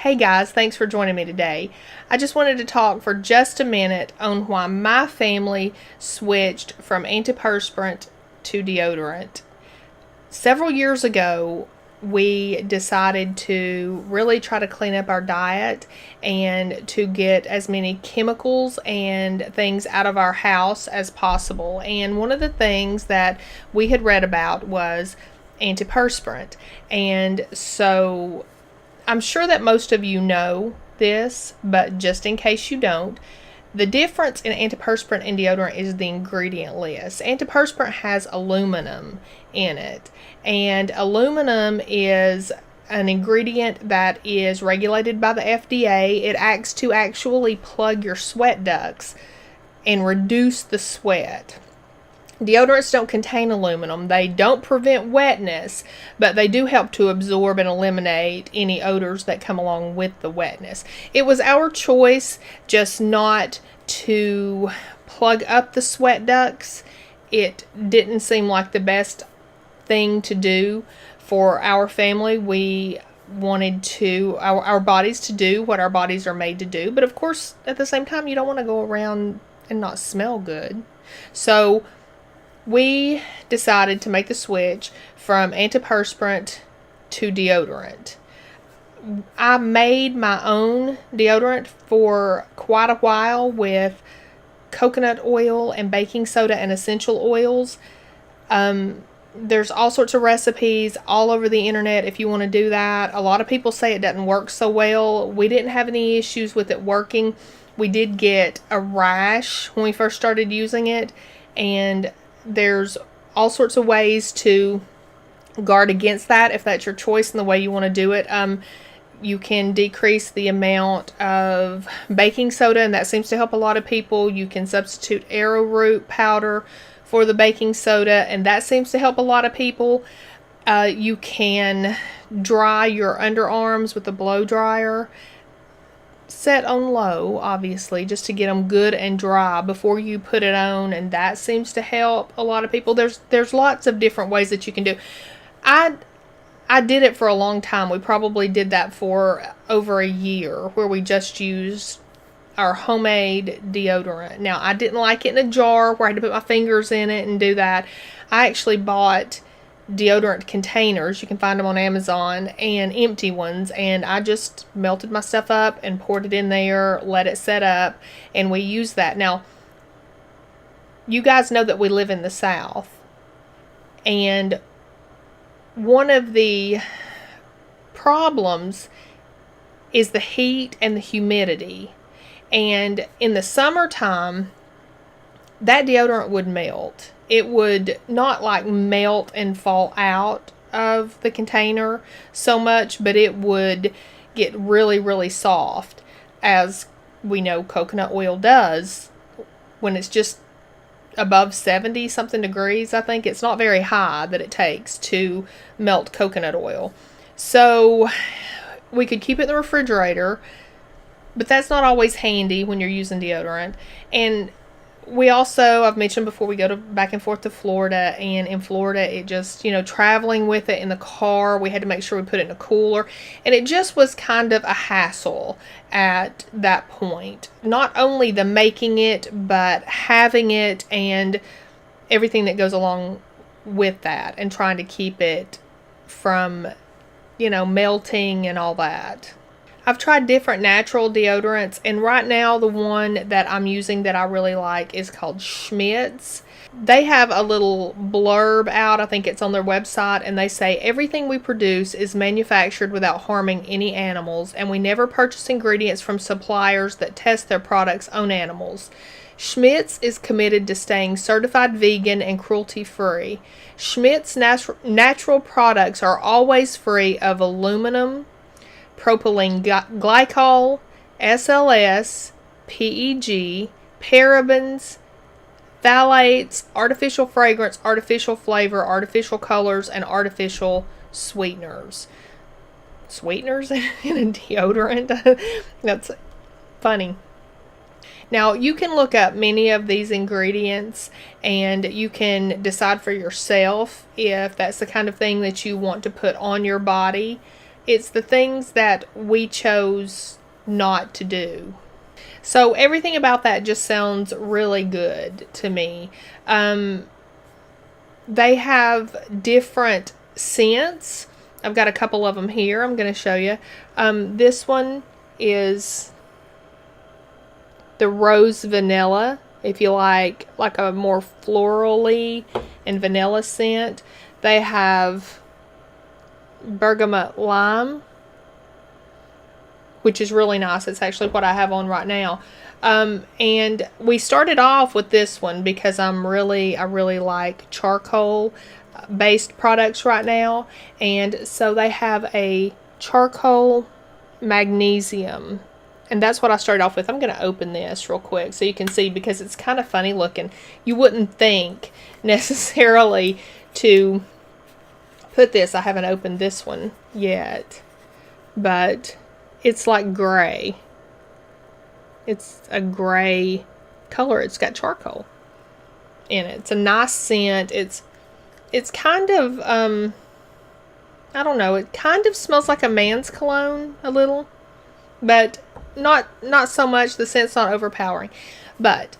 Hey guys, thanks for joining me today. I just wanted to talk for just a minute on why my family switched from antiperspirant to deodorant. Several years ago, we decided to really try to clean up our diet and to get as many chemicals and things out of our house as possible. And one of the things that we had read about was antiperspirant. And so I'm sure that most of you know this, but just in case you don't, the difference in antiperspirant and deodorant is the ingredient list. Antiperspirant has aluminum in it, and aluminum is an ingredient that is regulated by the FDA. It acts to actually plug your sweat ducts and reduce the sweat. Deodorants don't contain aluminum. They don't prevent wetness, but they do help to absorb and eliminate any odors that come along with the wetness. It was our choice just not to plug up the sweat ducts. It didn't seem like the best thing to do for our family. We wanted to our bodies to do what our bodies are made to do, but of course at the same time you don't want to go around and not smell good. So we decided to make the switch from antiperspirant to deodorant. I made my own deodorant for quite a while with coconut oil and baking soda and essential oils. There's all sorts of recipes all over the internet if you want to do that. A lot of people say it doesn't work so well. We didn't have any issues with it working. We did get a rash when we first started using it, and there's all sorts of ways to guard against that if that's your choice and the way you want to do it. You can decrease the amount of baking soda, and that seems to help a lot of people. You can substitute arrowroot powder for the baking soda, and that seems to help a lot of people. You can dry your underarms with a blow dryer. Set on low, obviously, just to get them good and dry before you put it on, and that seems to help a lot of people. There's lots of different ways that you can do. I did it for a long time. We probably did that for over a year, where we just used our homemade deodorant. Now, I didn't like it in a jar where I had to put my fingers in it and do that. I actually bought deodorant containers. You can find them on Amazon, and empty ones, and I just melted my stuff up and poured it in there, let it set up, and we use that. Now, you guys know that we live in the South, and one of the problems is the heat and the humidity. And in the summertime, that deodorant would melt. It would not like melt and fall out of the container so much, but it would get really, really soft, as we know coconut oil does when it's just above 70 something degrees. I think it's not very high that it takes to melt coconut oil. So we could keep it in the refrigerator, but that's not always handy when you're using deodorant. And we also, I've mentioned before, we go back and forth to Florida, and in Florida it just, traveling with it in the car, we had to make sure we put it in a cooler, and it just was kind of a hassle at that point. Not only the making it, but having it and everything that goes along with that, and trying to keep it from, melting and all that. I've tried different natural deodorants, and right now the one that I'm using that I really like is called Schmidt's. They have a little blurb out, I think it's on their website, and they say, everything we produce is manufactured without harming any animals, and we never purchase ingredients from suppliers that test their products on animals. Schmidt's is committed to staying certified vegan and cruelty-free. Schmidt's natural products are always free of aluminum, propylene glycol, SLS, PEG, parabens, phthalates, artificial fragrance, artificial flavor, artificial colors, and artificial sweeteners. Sweeteners in a deodorant? That's funny. Now, you can look up many of these ingredients, and you can decide for yourself if that's the kind of thing that you want to put on your body it's the things that we chose not to do. So everything about that just sounds really good to me. They have different scents. I've got a couple of them here. I'm going to show you. This one is the rose vanilla. If you like a more florally and vanilla scent. They have bergamot lime, which is really nice. It's actually what I have on right now. And we started off with this one because I really like charcoal based products right now. And so they have a charcoal magnesium. And that's what I started off with. I'm going to open this real quick so you can see, because it's kind of funny looking. You wouldn't think necessarily to put this. I haven't opened this one yet. But it's like gray. It's a gray color. It's got charcoal in it. It's a nice scent. It's kind of, I don't know. It kind of smells like a man's cologne a little. But not so much. The scent's not overpowering. But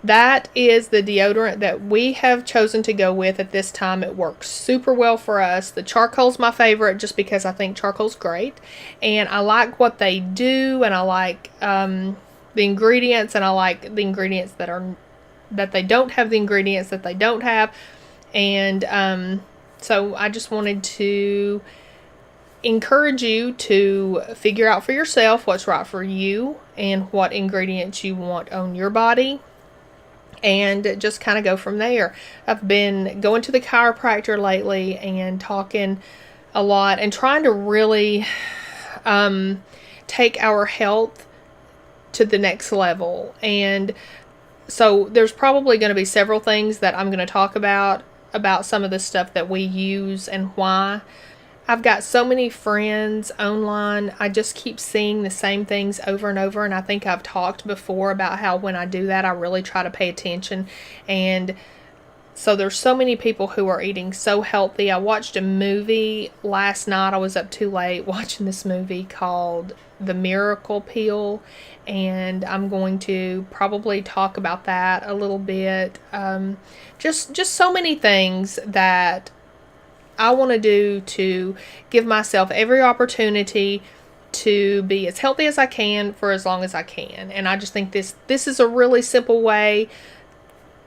that is the deodorant that we have chosen to go with at this time. It works super well for us. The charcoal's my favorite just because I think charcoal's great. And I like what they do, and I like the ingredients, and I like the ingredients that they don't have the ingredients that they don't have. And so I just wanted to encourage you to figure out for yourself what's right for you and what ingredients you want on your body, and just kind of go from there. I've been going to the chiropractor lately and talking a lot and trying to really take our health to the next level. And so there's probably going to be several things that I'm going to talk about some of the stuff that we use and why. I've got so many friends online. I just keep seeing the same things over and over. And I think I've talked before about how when I do that, I really try to pay attention. And so there's so many people who are eating so healthy. I watched a movie last night. I was up too late watching this movie called The Miracle Pill. And I'm going to probably talk about that a little bit. Just so many things that I want to do to give myself every opportunity to be as healthy as I can for as long as I can. And I just think this is a really simple way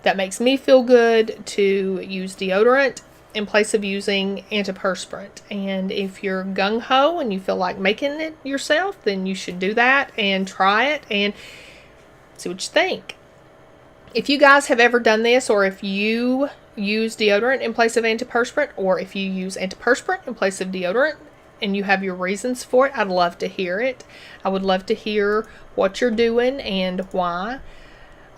that makes me feel good to use deodorant in place of using antiperspirant. And if you're gung-ho and you feel like making it yourself, then you should do that and try it and see what you think. If you guys have ever done this, or if you use deodorant in place of antiperspirant, or if you use antiperspirant in place of deodorant and you have your reasons for it, I'd love to hear it. I would love to hear what you're doing and why.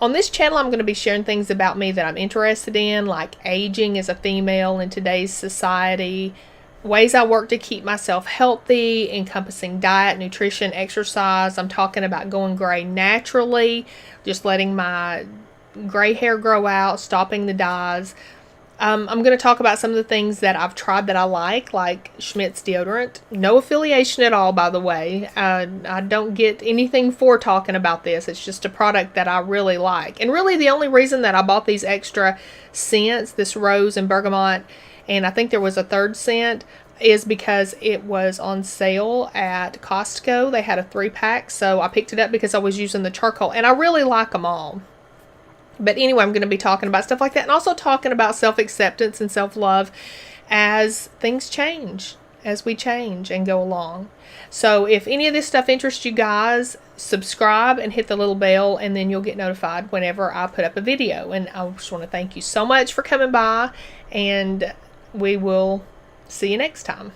On this channel, I'm going to be sharing things about me that I'm interested in, like aging as a female in today's society, ways I work to keep myself healthy, encompassing diet, nutrition, exercise. I'm talking about going gray naturally, just letting my gray hair grow out, stopping the dyes. I'm going to talk about some of the things that I've tried that I like Schmidt's deodorant. No affiliation at all, by the way. I don't get anything for talking about this. It's just a product that I really like. And really the only reason that I bought these extra scents, this rose and bergamot, and I think there was a third scent, is because it was on sale at Costco. They had a 3-pack, so I picked it up because I was using the charcoal, and I really like them all. But anyway, I'm going to be talking about stuff like that, and also talking about self-acceptance and self-love as things change, as we change and go along. So if any of this stuff interests you guys, subscribe and hit the little bell, and then you'll get notified whenever I put up a video. And I just want to thank you so much for coming by, and we will see you next time.